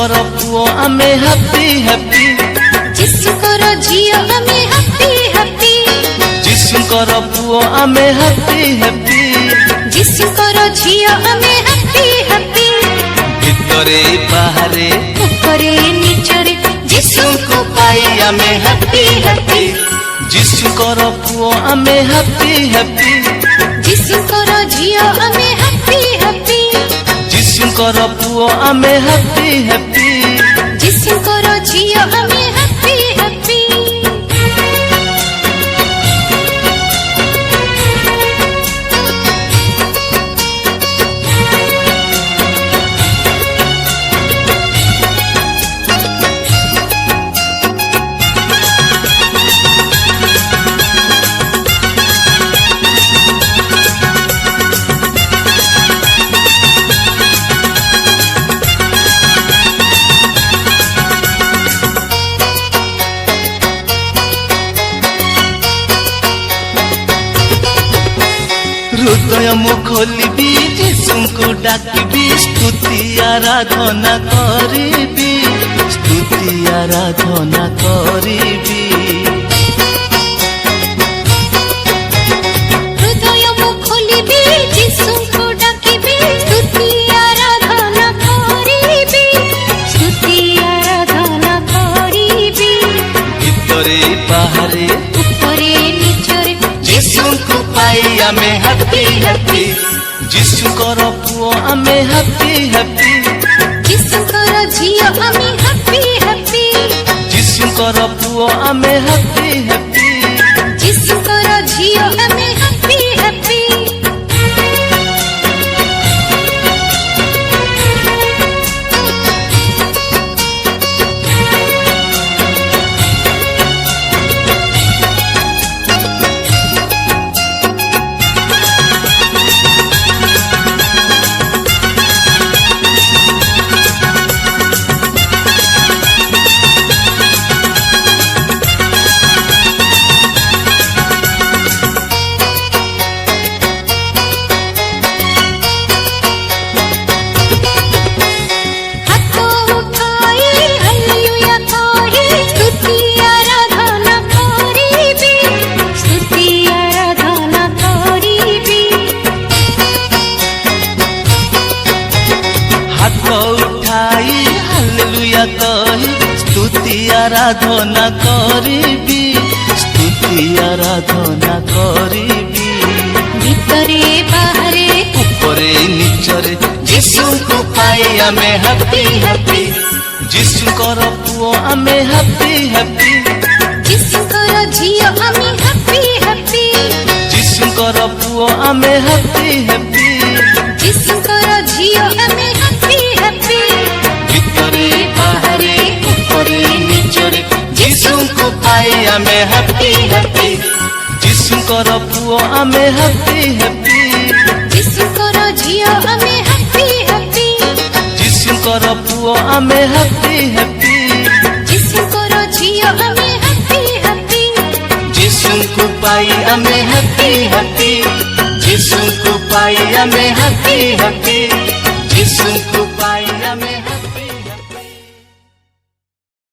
जीशुंकर पुओ आमे happy happy जीशुंकर झियो आमे हैप्पी हैप्पी जीशुंकर पुओ आमे हैप्पी हैप्पी जीशुंकर झियो आमे हैप्पी हैप्पी भितरे बाहरे ऊपरे नीचरे जीशुंको पाई आमे हैप्पी हैप्पी जीशुंकर पुओ आमे हैप्पी हैप्पी जीशुंकर झियो आमे हैप्पी हैप्पी जीशुंकर पुओ आमे हैप्पी हैप्पी जीशुंकर झियो आमे हैप्पी हैप्पी हृदय मु खोलिबी जीशुंको डाकिबी स्तुति आराधना करिबी स्तुति आराधना करिबी हृदय मु खोलिबी जीशुंको डाकिबी स्तुति आराधना करिबी स्तुति आराधना करिबी भितरे बाहरे ऊपरे नीचरे जीशुंको पाई आमे हैप्पी हैप्पी जीशुंकर पुओ आमे हैप्पी हैप्पी जीशुंकर झियो आमे हैप्पी हैप्पी जीशुंकर पुओ आमे हैप्पी हैप्पी जीशुंकर झियो आमे हैप्पी हैप्पी आराधना करिबी स्तुति आराधना करिबी भितरे बाहरे ऊपरे नीचरे जीशुंको पाई आमे हैप्पी हैप्पी जीशुंकर पुओ आमे हैप्पी हैप्पी जीशुंकर झियो आमे हैप्पी हैप्पी जीशुंकर पुओ आमे हैप्पी हैप्पी जीशुंकर झियो आमे हैप्पी हैप्पी भितरे बाहरे ऊपरे नीचरे जीशुंको पाई आमे हैप्पी हैप्पी जीशुंकर पुओ आमे हैप्पी हैप्पी जीशुंकर झियो आमे हैप्पी हैप्पी जीशुंकर पुओ आमे हैप्पी हैप्पी जीशुंकर झियो आमे हैप्पी हैप्पी जीशुंको पाई आमे हैप्पी हैप्पी जीशुंको पाई आमे हैप्पी हैप्पी